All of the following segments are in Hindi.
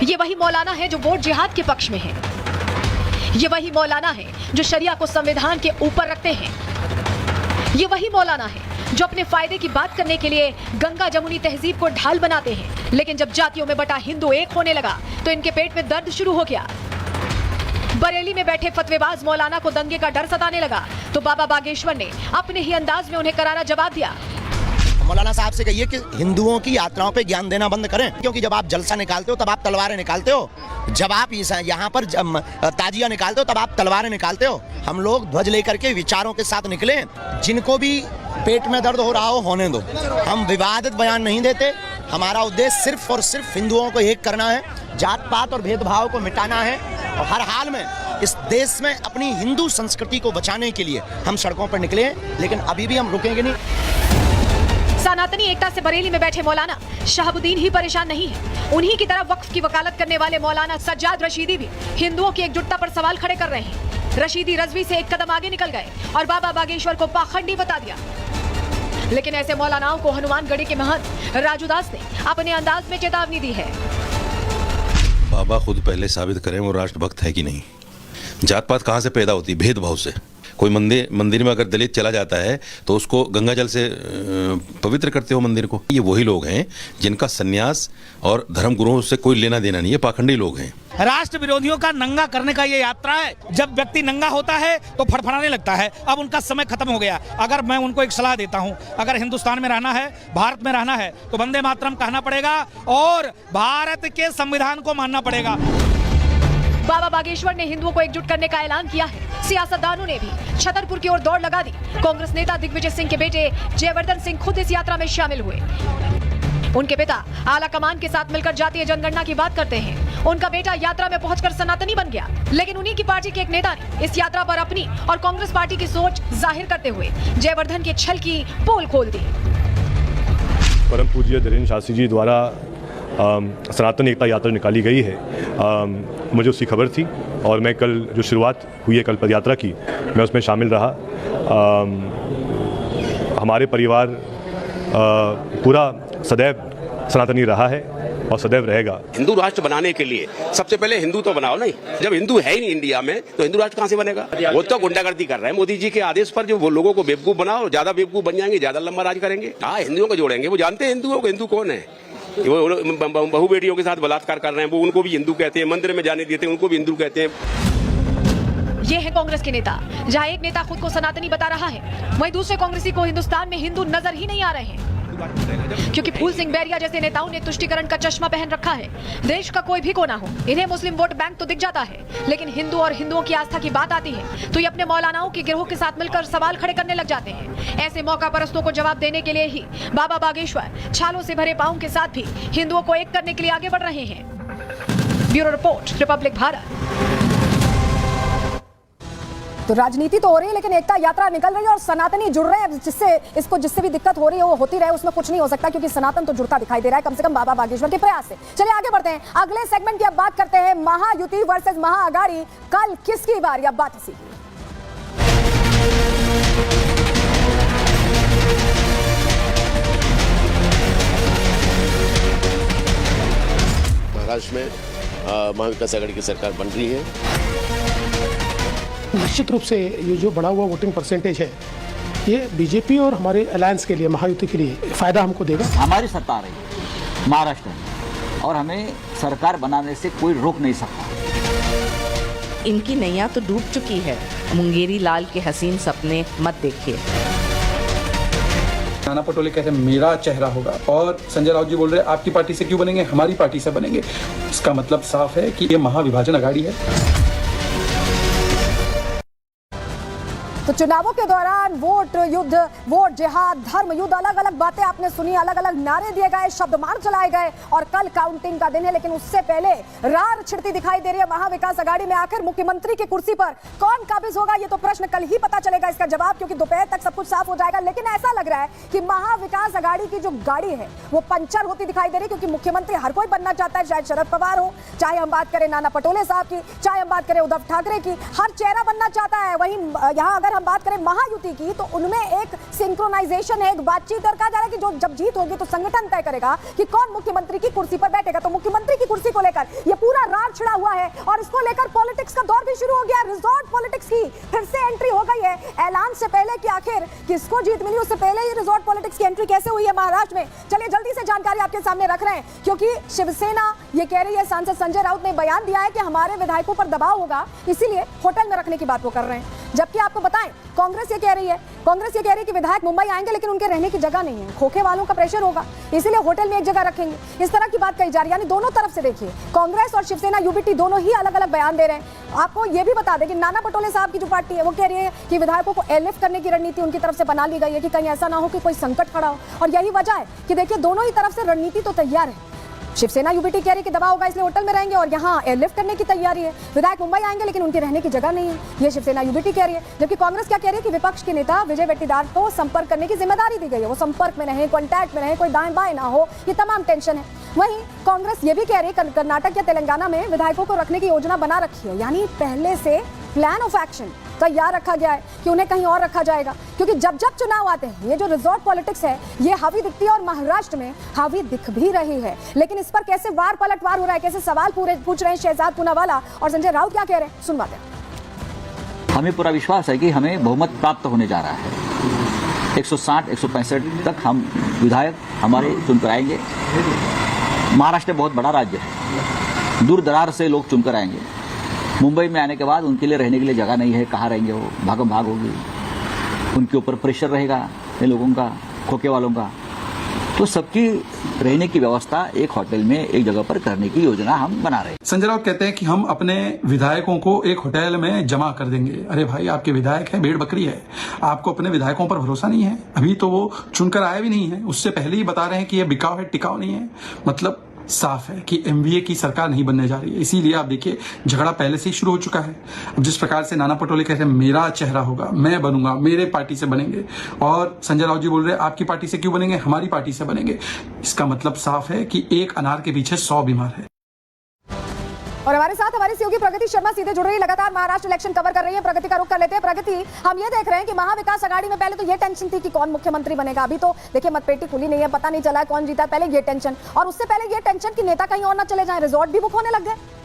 ये वही मौलाना है जो वोट जिहाद के पक्ष में है। ये वही मौलाना है जो शरिया को संविधान के ऊपर रखते हैं। ये वही मौलाना है जो अपने फायदे की बात करने के लिए गंगा जमुनी तहजीब को ढाल बनाते हैं। लेकिन जब जातियों में बटा हिंदू एक होने लगा तो इनके पेट में दर्द शुरू हो गया। बरेली में बैठे फतवेबाज मौलाना को दंगे का डर सताने लगा तो बाबा बागेश्वर ने अपने ही अंदाज में उन्हें करारा जवाब दिया। मौलाना साहब से कहिए कि हिंदुओं की यात्राओं पे ज्ञान देना बंद करें, क्योंकि जब आप जलसा निकालते हो तब आप तलवारें निकालते हो, जब आप यहाँ पर ताजिया निकालते हो तब आप तलवारें निकालते हो। हम लोग ध्वज लेकर के विचारों के साथ निकले। जिनको भी पेट में दर्द हो रहा हो होने दो, हम विवादित बयान नहीं देते। हमारा उद्देश्य सिर्फ और सिर्फ हिंदुओं को एक करना है, जात पात और भेदभाव को मिटाना है और हर हाल में इस देश में अपनी हिंदू संस्कृति को बचाने के लिए हम सड़कों पर निकले। लेकिन अभी भी हम रुकेंगे नहीं। सनातनी एकता से बरेली में बैठे मौलाना शहाबुद्दीन ही परेशान नहीं है, उन्हीं की तरह वक्फ की वकालत करने वाले मौलाना सज्जाद रशीदी भी हिंदुओं की एकजुटता पर सवाल खड़े कर रहे हैं। रशीदी रजवी से एक कदम आगे निकल गए और बाबा बागेश्वर को पाखंडी बता दिया। लेकिन ऐसे मौलानाओं को हनुमानगढ़ी के महंत राजूदास ने अपने अंदाज में चेतावनी दी है। बाबा खुद पहले साबित करें वो राष्ट्रभक्त है कि नहीं। जात पात कहाँ से पैदा होती है? भेदभाव से। कोई मंदिर में अगर दलित चला जाता है तो उसको गंगा जल से पवित्र करते हो मंदिर को। ये वही लोग हैं जिनका सन्यास और धर्म गुरुओं से कोई लेना देना नहीं है, पाखंडी लोग हैं। राष्ट्र विरोधियों का नंगा करने का ये यात्रा है। जब व्यक्ति नंगा होता है तो फड़फड़ाने लगता है। अब उनका समय खत्म हो गया। अगर मैं उनको एक सलाह देता हूं, अगर हिंदुस्तान में रहना है, भारत में रहना है तो वंदे मातरम कहना पड़ेगा और भारत के संविधान को मानना पड़ेगा। बाबा बागेश्वर ने हिंदुओं को एकजुट करने का ऐलान किया है। सियासतदानों ने भी छतरपुर की ओर दौड़ लगा दी। कांग्रेस नेता दिग्विजय सिंह के बेटे जयवर्धन सिंह खुद इस यात्रा में शामिल हुए। उनके पिता आला कमान के साथ मिलकर जातीय जनगणना की बात करते हैं। उनका बेटा यात्रा में पहुंचकर सनातनी बन गया। लेकिन उन्हीं की पार्टी के एक नेता ने इस यात्रा पर अपनी और कांग्रेस पार्टी की सोच जाहिर करते हुए जयवर्धन के छल की पोल खोल दी। परम पूज्य धीरेन्द्र शास्त्री जी द्वारा सनातन एकता यात्रा निकाली गई है। मुझे उसकी खबर थी और मैं कल जो शुरुआत हुई है कल पद यात्रा की, मैं उसमें शामिल रहा। हमारे परिवार पूरा सदैव सनातनी रहा है और सदैव रहेगा। हिंदू राष्ट्र बनाने के लिए सबसे पहले हिंदू तो बनाओ नहीं। जब हिंदू है ही नहीं इंडिया में तो हिंदू राष्ट्र कहां से बनेगा? वो तो गुंडागर्दी कर रहे हैं मोदी जी के आदेश पर। जो वो लोगों को बेवकूफ बनाओ, ज्यादा बेवकूफ बन जाएंगे, ज्यादा लंबा राज करेंगे। हाँ, हिंदुओं को जोड़ेंगे। वो जानते हैं हिंदुओं को, हिंदू कौन है। वो बहु बेटियों के साथ बलात्कार कर रहे हैं, वो उनको भी हिंदू कहते हैं। मंदिर में जाने देते हैं, उनको भी हिंदू कहते हैं। ये है कांग्रेस के नेता। जहां एक नेता खुद को सनातनी बता रहा है, वहीं दूसरे कांग्रेसी को हिंदुस्तान में हिंदू नजर ही नहीं आ रहे हैं। क्योंकि फूल सिंह बैरिया जैसे नेताओं ने तुष्टीकरण का चश्मा पहन रखा है। देश का कोई भी कोना हो, इन्हें मुस्लिम वोट बैंक तो दिख जाता है, लेकिन हिंदू और हिंदुओं की आस्था की बात आती है तो ये अपने मौलानाओं के गिरोह के साथ मिलकर सवाल खड़े करने लग जाते हैं। ऐसे मौका परस्तों को जवाब देने के लिए ही बाबा बागेश्वर छालों से भरे पांव के साथ भी हिंदुओं को एक करने के लिए आगे बढ़ रहे हैं। Bureau report, Republic Bharat. तो राजनीति तो हो रही है लेकिन एकता यात्रा निकल रही है और सनातनी जुड़ रहे हैं, जिससे भी दिक्कत हो रही है वो होती रहे, उसमें कुछ नहीं हो सकता क्योंकि सनातन तो जुड़ता दिखाई दे रहा है, कम से कम बाबा बागेश्वर के प्रयास से। चलिए आगे बढ़ते हैं। अगले सेगमेंट की अब बात करते हैं महायुति वर्सेस महाअघाड़ी। कल किसकी बारी? अब बात इसी की। महाराष्ट्र में महाविकास आघाड़ी की सरकार बन रही है। निश्चित रूप से ये जो बढ़ा हुआ वोटिंग परसेंटेज है ये बीजेपी और हमारे अलायंस के लिए, महायुति के लिए फायदा हमको देगा। हमारी सरकार है महाराष्ट्र में और हमें सरकार बनाने से कोई रोक नहीं सकता। इनकी नैया तो डूब चुकी है। मुंगेरी लाल के हसीन सपने मत देखिए। नाना पटोले कहते हैं मेरा चेहरा होगा और संजय राउत जी बोल रहे हैं आपकी पार्टी से क्यों बनेंगे, हमारी पार्टी से बनेंगे। इसका मतलब साफ है कि ये महाविभाजन अघाड़ी है। तो चुनावों के दौरान वोट युद्ध, वोट जिहाद, धर्म युद्ध, अलग अलग बातें आपने सुनी, अलग अलग नारे दिए गए, शब्दमार चलाए गए और कल काउंटिंग का दिन है। लेकिन उससे पहले रार छिड़ती दिखाई दे रही है महाविकास अघाड़ी में। आखिर मुख्यमंत्री की कुर्सी पर कौन काबिज होगा ये तो प्रश्न कल ही पता चलेगा इसका जवाब, क्योंकि दोपहर तक सब कुछ साफ हो जाएगा। लेकिन ऐसा लग रहा है कि महाविकास अघाड़ी की जो गाड़ी है वो पंचर होती दिखाई दे रही है, क्योंकि मुख्यमंत्री हर कोई बनना चाहता है, चाहे शरद पवार हो, चाहे हम बात करें नाना पटोले साहब की, चाहे हम बात करें उद्धव ठाकरे की, हर चेहरा बनना चाहता है। वहीं यहाँ अगर हम बात करें महायुति की तो उनमें एक सिंक्रोनाइजेशन है, एक बातचीत, और कहा जा रहा है कि जो जब जीत होगी तो संगठन तय करेगा कि कौन मुख्यमंत्री की कुर्सी पर बैठेगा। तो मुख्यमंत्री की कुर्सी को लेकर ये पूरा रार छिड़ा हुआ है और इसको लेकर पॉलिटिक्स का दौर भी शुरू हो गया। रिजॉर्ट पॉलिटिक्स की फिर से एंट्री हो गई है। ऐलान से पहले कि आखिर किसको जीत मिली, उससे पहले ही रिजॉर्ट पॉलिटिक्स की एंट्री कैसे हुई है महाराष्ट्र में, चलिए जल्दी से जानकारी आपके सामने रख रहे हैं। क्योंकि शिवसेना ये कह रही है, सांसद संजय राउत ने बयान दिया है कि हमारे विधायकों पर दबाव होगा, इसीलिए होटल में रखने की बात वो कर रहे हैं। जबकि आपको बताएं कांग्रेस ये कह रही है कि विधायक मुंबई आएंगे लेकिन उनके रहने की जगह नहीं है, खोखे वालों का प्रेशर होगा, इसीलिए होटल में एक जगह रखेंगे। इस तरह की बात कही जा रही है। यानी दोनों तरफ से देखिए, कांग्रेस और शिवसेना यूबीटी दोनों ही अलग अलग बयान दे रहे हैं। आपको ये भी बता दें कि नाना पटोले साहब की जो पार्टी है वो कह रही है कि विधायकों को एयरलिफ्ट करने की रणनीति उनकी तरफ से बना ली गई है कि कहीं ऐसा ना हो कि कोई संकट खड़ा हो। और यही वजह है कि देखिए दोनों ही तरफ से रणनीति तो तैयार है। शिवसेना यूबीटी कह रही है कि दबाव होगा इसलिए होटल में रहेंगे और यहाँ एयरलिफ्ट करने की तैयारी है। विधायक मुंबई आएंगे लेकिन उनके रहने की जगह नहीं है, ये शिवसेना यूबीटी कह रही है। जबकि कांग्रेस क्या कह रही है कि विपक्ष के नेता विजय वेट्टीदार को संपर्क करने की जिम्मेदारी दी गई है, वो संपर्क में रहे, कॉन्टैक्ट में रहे, कोई दाएं बाएं ना हो, ये तमाम टेंशन है। वहीं कांग्रेस ये भी कह रही है कर्नाटक या तेलंगाना में विधायकों को रखने की योजना बना रखी है, यानी पहले से प्लान ऑफ एक्शन तैयार रखा गया है कि उन्हें कहीं और रखा जाएगा। क्योंकि जब जब चुनाव आते हैं ये जो रिजॉर्ट पॉलिटिक्स है ये हावी दिखती है और महाराष्ट्र में हावी दिख भी रही है। लेकिन इस पर कैसे वार पलटवार हो रहा है, कैसे सवाल पूछ रहे हैं शहजाद पूनावाला और संजय राउत क्या कह रहे हैं, सुनवाते हैं। हमें पूरा विश्वास है कि हमें बहुमत प्राप्त होने जा रहा है। 160-165 तक हम विधायक हमारे चुनकर आएंगे। महाराष्ट्र बहुत बड़ा राज्य है, दूर दरार से लोग चुनकर आएंगे। मुंबई में आने के बाद उनके लिए रहने के लिए जगह नहीं है, कहाँ रहेंगे वो, भागम भाग होगी, उनके ऊपर प्रेशर रहेगा इन लोगों का, खोखे वालों का। तो सबकी रहने की व्यवस्था एक होटल में एक जगह पर करने की योजना हम बना रहे हैं। संजय राउत कहते हैं कि हम अपने विधायकों को एक होटल में जमा कर देंगे। अरे भाई, आपके विधायक है, भेड़ बकरी है, आपको अपने विधायकों पर भरोसा नहीं है? अभी तो वो चुनकर आए भी नहीं है, उससे पहले ही बता रहे हैं कि ये बिकाऊ है, टिकाऊ नहीं है। मतलब साफ है कि एमवीए की सरकार नहीं बनने जा रही है। इसीलिए आप देखिए झगड़ा पहले से ही शुरू हो चुका है। अब जिस प्रकार से नाना पटोले कहते हैं मेरा चेहरा होगा, मैं बनूंगा, मेरे पार्टी से बनेंगे, और संजय राउत जी बोल रहे हैं आपकी पार्टी से क्यों बनेंगे, हमारी पार्टी से बनेंगे। इसका मतलब साफ है कि एक अनार के पीछे 100 बीमार है। और हमारे साथ हमारी सहयोगी प्रगति शर्मा सीधे जुड़ रही है, लगातार महाराष्ट्र इलेक्शन कवर कर रही है। प्रगति का रुख कर लेते हैं। प्रगति, हम ये देख रहे हैं कि महाविकास आघाड़ी में पहले तो ये टेंशन थी कि कौन मुख्यमंत्री बनेगा। अभी तो देखिए मतपेटी खुली नहीं है, पता नहीं चला है कौन जीता। पहले ये टेंशन, और उससे पहले ये टेंशन कि नेता कहीं और ना चले जाएं, रिजॉर्ट भी बुक होने लग गए।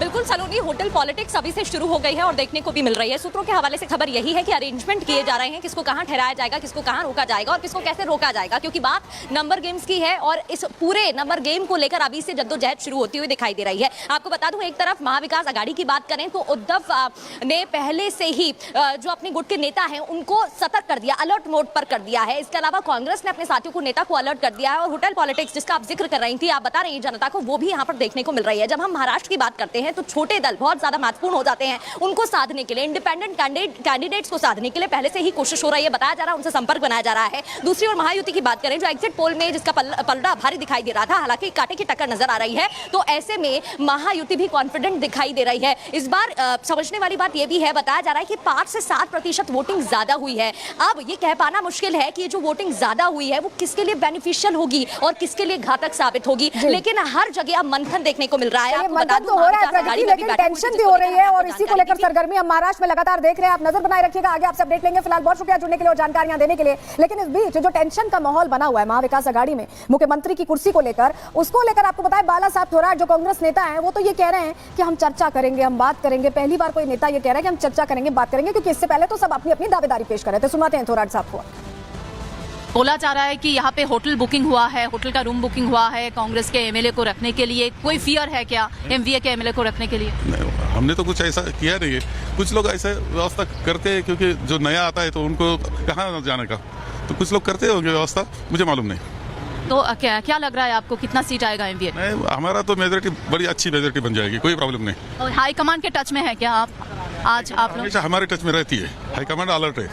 बिल्कुल सलोनी, होटल पॉलिटिक्स अभी से शुरू हो गई है और देखने को भी मिल रही है। सूत्रों के हवाले से खबर यही है कि अरेंजमेंट किए जा रहे हैं, किसको कहां ठहराया जाएगा, किसको कहां रोका जाएगा और किसको कैसे रोका जाएगा, क्योंकि बात नंबर गेम्स की है और इस पूरे नंबर गेम को लेकर अभी से जद्दोजहद शुरू होती हुई दिखाई दे रही है। आपको बता दूं, एक तरफ महाविकास आघाड़ी की बात करें तो उद्धव ने पहले से ही जो अपने गुट के नेता हैं उनको सतर्क कर दिया, अलर्ट मोड पर कर दिया है। इसके अलावा कांग्रेस ने अपने साथियों को, नेता को अलर्ट कर दिया है। और होटल पॉलिटिक्स जिसका आप जिक्र कर रही थी, आप बता रही हैं जनता को, वो भी यहाँ पर देखने को मिल रही है। जब हम महाराष्ट्र की बात करते हैं तो छोटे दल बहुत ज्यादा महत्वपूर्ण हो जाते हैं। उनको साधने के लिए, इंडिपेंडेंट कैंडिडेट्स को साधने के लिए पहले से ही कोशिश हो रही है, बताया जा रहा है, उनसे संपर्क बनाया जा रहा है। दूसरी ओर महायुति की बात करें, जो एग्जिट पोल में जिसका पलड़ा भारी दिखाई दे रहा था, हालांकि कांटे की टक्कर नजर आ रही है, तो ऐसे में महायुति भी कॉन्फिडेंट दिखाई दे रही है। इस बार समझने वाली बात यह भी है, बताया जा रहा है कि 5 से 7% वोटिंग ज्यादा हुई है। अब ये कह पाना मुश्किल है कि जो वोटिंग ज्यादा हुई है वो किसके लिए बेनिफिशियल होगी और किसके लिए घातक साबित होगी, लेकिन हर जगह अब मंथन देखने को मिल रहा है। आपको बता दूं, टेंशन भी हो रही है और इसी को लेकर सरगर्मी हम महाराष्ट्र में लगातार देख रहे हैं। आप नजर बनाए रखिएगा, आगे आपसे अपडेट लेंगे। फिलहाल बहुत शुक्रिया जुड़ने के लिए और जानकारियां देने के लिए। लेकिन इस बीच जो टेंशन का माहौल बना हुआ है महाविकास आघाड़ी में मुख्यमंत्री की कुर्सी को लेकर, उसको लेकर आपको बताएं, बाला साहब थोराट जो कांग्रेस नेता हैं वो तो ये कह रहे हैं कि हम चर्चा करेंगे, हम बात करेंगे। पहली बार कोई नेता ये कह रहा है कि हम चर्चा करेंगे, बात करेंगे, क्योंकि इससे पहले तो सब अपनी अपनी दावेदारी पेश कर रहे थे। सुनाते हैं थोराट साहब को। बोला जा रहा है कि यहाँ पे होटल बुकिंग हुआ है, होटल का रूम बुकिंग हुआ है कांग्रेस के एमएलए को रखने के लिए। कोई फियर है क्या एमवीए के एमएलए को रखने के लिए? नहीं, हमने तो कुछ ऐसा किया नहीं है। कुछ लोग ऐसे व्यवस्था करते हैं क्योंकि जो नया आता है तो उनको कहाँ जाने का, तो कुछ लोग करते होंगे व्यवस्था, मुझे मालूम नहीं। तो क्या लग रहा है आपको, कितना सीट आएगा एमवीए? नहीं, हमारा तो मेजोरिटी बड़ी अच्छी मेजोरिटी बन जाएगी, कोई प्रॉब्लम नहीं। और हाईकमान के टच में है क्या आप? आज आप लोग हमारे टच में रहती है, हाईकमांड अलर्ट है।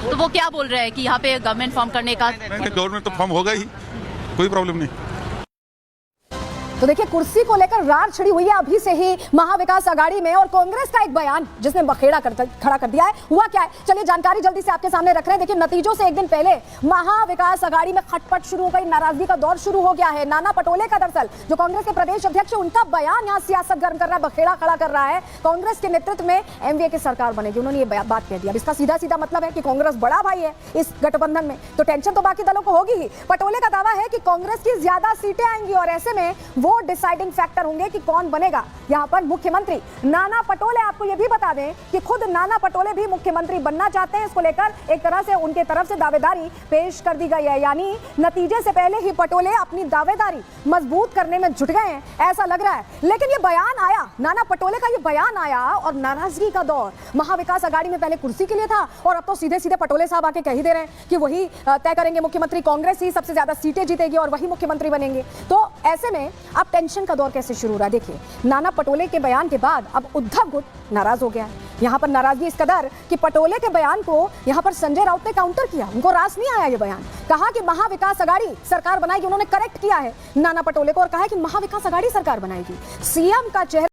तो वो क्या बोल रहे हैं कि यहाँ पे गवर्नमेंट फॉर्म करने का? गवर्नमेंट तो फॉर्म होगा ही, कोई प्रॉब्लम नहीं। तो देखिए कुर्सी को लेकर रार छिड़ी हुई है अभी से ही महाविकास आघाड़ी में, और कांग्रेस का एक बयान जिसने बखेड़ा खड़ा कर दिया है। हुआ क्या है, चलिए जानकारी जल्दी से आपके सामने रख रहे हैं। देखिए नतीजों से एक दिन पहले महाविकास आघाड़ी में खटपट शुरू हो गई, नाराजगी का दौर शुरू हो गया है। नाना पटोले का दरअसल जो कांग्रेस के प्रदेश अध्यक्ष है, उनका बयान यहाँ सियासत गर्म कर रहा है, बखेड़ा खड़ा कर रहा है। कांग्रेस के नेतृत्व में एमवीए की सरकार बनेगी, उन्होंने ये बात कह दिया। इसका सीधा सीधा मतलब है कि कांग्रेस बड़ा भाई है इस गठबंधन में, तो टेंशन तो बाकी दलों को होगी ही। पटोले का दावा है कि कांग्रेस की ज्यादा सीटें आएंगी और ऐसे में वो डिसाइडिंग फैक्टर होंगे कि कौन बनेगा यहां पर मुख्यमंत्री। नाना पटोले, आपको यह भी बता दें कि खुद नाना पटोले भी मुख्यमंत्री बनना चाहते हैं। इसको लेकर एक तरह से उनके तरफ से दावेदारी पेश कर दी गई है, यानी नतीजे से पहले ही पटोले अपनी दावेदारी मजबूत करने में जुट गए हैं, ऐसा लग रहा है। लेकिन ये बयान आया, नाना पटोले का ये बयान आया और नाराजगी का दौर महाविकास आघाड़ी में पहले कुर्सी के लिए था और अब तो सीधे सीधे पटोले साहब आके कह ही दे रहे हैं कि वही तय करेंगे मुख्यमंत्री, कांग्रेस ही सबसे ज्यादा सीटें जीतेगी और वही मुख्यमंत्री बनेंगे। तो ऐसे में अब टेंशन का दौर कैसे शुरू हो रहा है। देखिए नाना पटोले के बयान के बाद अब उद्धव गुट नाराज हो गया है। यहाँ पर नाराजगी इस कदर कि पटोले के बयान को यहाँ पर संजय राउत ने काउंटर किया, उनको रास नहीं आया ये बयान। कहा कि महाविकास आघाड़ी सरकार बनाएगी, उन्होंने करेक्ट किया है नाना पटोले को और कहा कि महाविकास आघाड़ी सरकार बनाएगी। सीएम का चेहरा